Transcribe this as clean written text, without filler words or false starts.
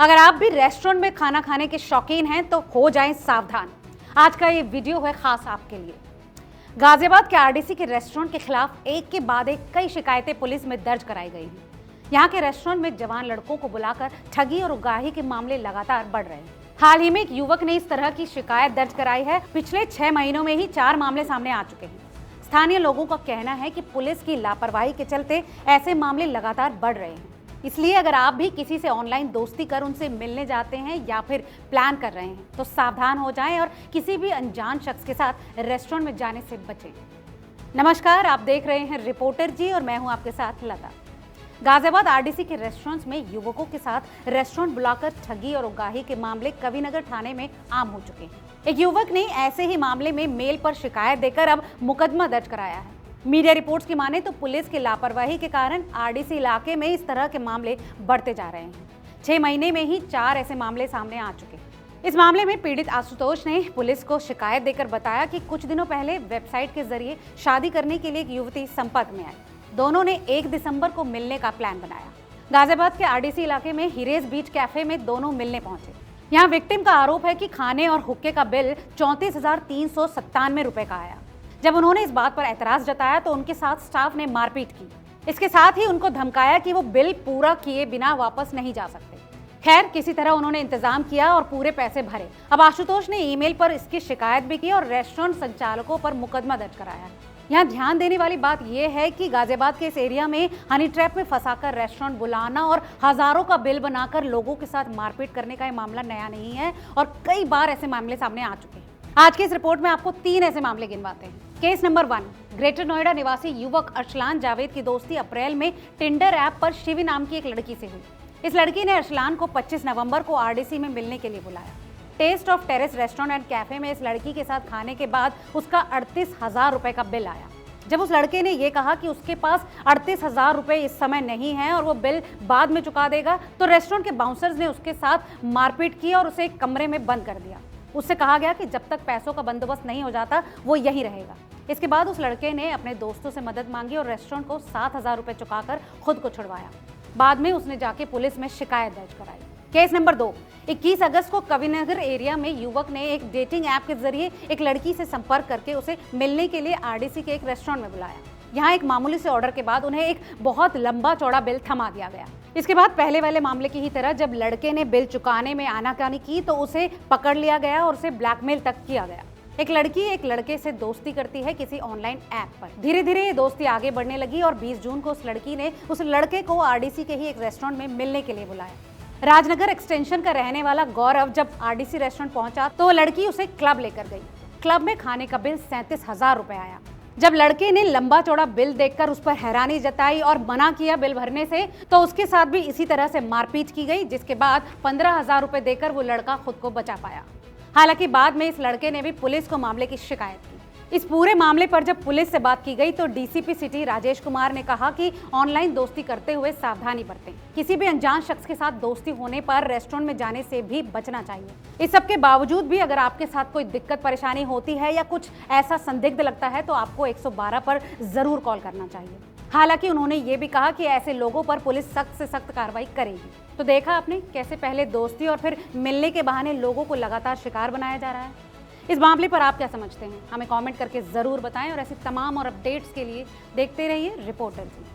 अगर आप भी रेस्टोरेंट में खाना खाने के शौकीन हैं तो हो जाएं सावधान। आज का ये वीडियो है खास आपके लिए। गाजियाबाद के आरडीसी के रेस्टोरेंट के खिलाफ एक के बाद एक कई शिकायतें पुलिस में दर्ज कराई गई हैं। यहाँ के रेस्टोरेंट में जवान लड़कों को बुलाकर ठगी और उगाही के मामले लगातार बढ़ रहे हैं। हाल ही में एक युवक ने इस तरह की शिकायत दर्ज कराई है। पिछले 6 महीनों में ही 4 मामले सामने आ चुके हैं। स्थानीय लोगों का कहना है कि पुलिस की लापरवाही के चलते ऐसे मामले लगातार बढ़ रहे हैं। इसलिए अगर आप भी किसी से ऑनलाइन दोस्ती कर उनसे मिलने जाते हैं या फिर प्लान कर रहे हैं तो सावधान हो जाएं और किसी भी अनजान शख्स के साथ रेस्टोरेंट में जाने से बचें। नमस्कार, आप देख रहे हैं रिपोर्टर जी और मैं हूं आपके साथ लता। गाजियाबाद आरडीसी के रेस्टोरेंट्स में युवकों के साथ रेस्टोरेंट बुलाकर ठगी और उगाही के मामले कविनगर थाने में आम हो चुके हैं। एक युवक ने ऐसे ही मामले में मेल पर शिकायत देकर अब मुकदमा दर्ज कराया है। मीडिया रिपोर्ट्स की माने तो पुलिस की लापरवाही के कारण आरडीसी इलाके में इस तरह के मामले बढ़ते जा रहे हैं। 6 महीने में ही 4 ऐसे मामले सामने आ चुके हैं। इस मामले में पीड़ित आशुतोष ने पुलिस को शिकायत देकर बताया कि कुछ दिनों पहले वेबसाइट के जरिए शादी करने के लिए एक युवती संपर्क में आई। दोनों ने 1 दिसंबर को मिलने का प्लान बनाया। गाजियाबाद के आरडीसी इलाके में हिरेज बीच कैफे में दोनों मिलने पहुंचे। यहाँ विक्टिम का आरोप है कि खाने और हुक्के का बिल 34,397 रुपए का आया। जब उन्होंने इस बात पर एतराज जताया तो उनके साथ स्टाफ ने मारपीट की। इसके साथ ही उनको धमकाया कि वो बिल पूरा किए बिना वापस नहीं जा सकते। खैर, किसी तरह उन्होंने इंतजाम किया और पूरे पैसे भरे। अब आशुतोष ने ईमेल पर इसकी शिकायत भी की और रेस्टोरेंट संचालकों पर मुकदमा दर्ज कराया। यहाँ ध्यान देने वाली बात यह है कि गाजियाबाद के इस एरिया में हनी ट्रैप में फंसाकर रेस्टोरेंट बुलाना और हजारों का बिल बनाकर लोगों के साथ मारपीट करने का ये मामला नया नहीं है और कई बार ऐसे मामले सामने आ चुके हैं। आज की इस रिपोर्ट में आपको 3 ऐसे मामले गिनवाते हैं। केस नंबर 1, ग्रेटर नोएडा निवासी युवक अरसलान जावेद की दोस्ती अप्रैल में टिंडर ऐप पर शिवी नाम की एक लड़की से हुई। इस लड़की ने अरसलान को 25 नवंबर को आरडीसी में मिलने के लिए बुलाया। Taste of terrace restaurant and cafe में इस लड़की के साथ खाने के बाद उसका 38,000 रुपए का बिल आया। जब उस लड़के ने यह कहा कि उसके पास 38,000 रुपए इस समय नहीं है और वो बिल बाद में चुका देगा, तो रेस्टोरेंट के बाउंसर्स ने उसके साथ मारपीट की और उसे एक कमरे में बंद कर दिया। उससे कहा गया कि जब तक पैसों का बंदोबस्त नहीं हो जाता वो यहीं रहेगा। इसके बाद उस लड़के ने अपने दोस्तों से मदद मांगी और रेस्टोरेंट को 7,000 रुपए चुकाकर खुद को छुड़वाया। बाद में उसने जाके पुलिस में शिकायत दर्ज कराई। केस नंबर 2, 21 अगस्त को कविनगर एरिया में युवक ने एक डेटिंग ऐप के जरिए एक लड़की से संपर्क करके उसे मिलने के लिए आरडीसी के एक रेस्टोरेंट में बुलाया। यहाँ एक मामूली से ऑर्डर के बाद उन्हें एक बहुत लंबा चौड़ा बिल थमा दिया गया। इसके बाद पहले वाले मामले की ही तरह जब लड़के ने बिल चुकाने में आनाकानी की तो उसे पकड़ लिया गया और उसे ब्लैकमेल तक किया गया। एक लड़की एक लड़के से दोस्ती करती है किसी ऑनलाइन ऐप पर। धीरे धीरे ये दोस्ती आगे बढ़ने लगी और 20 जून को उस लड़की ने उस लड़के को आरडीसी के ही एक रेस्टोरेंट में मिलने के लिए बुलाया। राजनगर एक्सटेंशन का रहने वाला गौरव जब आरडीसी रेस्टोरेंट पहुंचा तो लड़की उसे क्लब लेकर गई। क्लब में खाने का बिल 37,000 रुपए आया। जब लड़के ने लंबा चौड़ा बिल देखकर उस पर हैरानी जताई और मना किया बिल भरने से, तो उसके साथ भी इसी तरह से मारपीट की गई, जिसके बाद 15,000 रुपए देकर वो लड़का खुद को बचा पाया। हालांकि बाद में इस लड़के ने भी पुलिस को मामले की शिकायत की। इस पूरे मामले पर जब पुलिस से बात की गई तो डीसीपी सिटी राजेश कुमार ने कहा कि ऑनलाइन दोस्ती करते हुए सावधानी बरतें। किसी भी अनजान शख्स के साथ दोस्ती होने पर रेस्टोरेंट में जाने से भी बचना चाहिए। इस सब के बावजूद भी अगर आपके साथ कोई दिक्कत परेशानी होती है या कुछ ऐसा संदिग्ध लगता है तो आपको 112 पर जरूर कॉल करना चाहिए। हालांकि उन्होंने ये भी कहा कि ऐसे लोगों पर पुलिस सख्त से सख्त कार्रवाई करेगी। तो देखा आपने कैसे पहले दोस्ती और फिर मिलने के बहाने लोगों को लगातार शिकार बनाया जा रहा है। इस मामले पर आप क्या समझते हैं? हमें कमेंट करके जरूर बताएं और ऐसी तमाम और अपडेट्स के लिए देखते रहिए रिपोर्टर जी।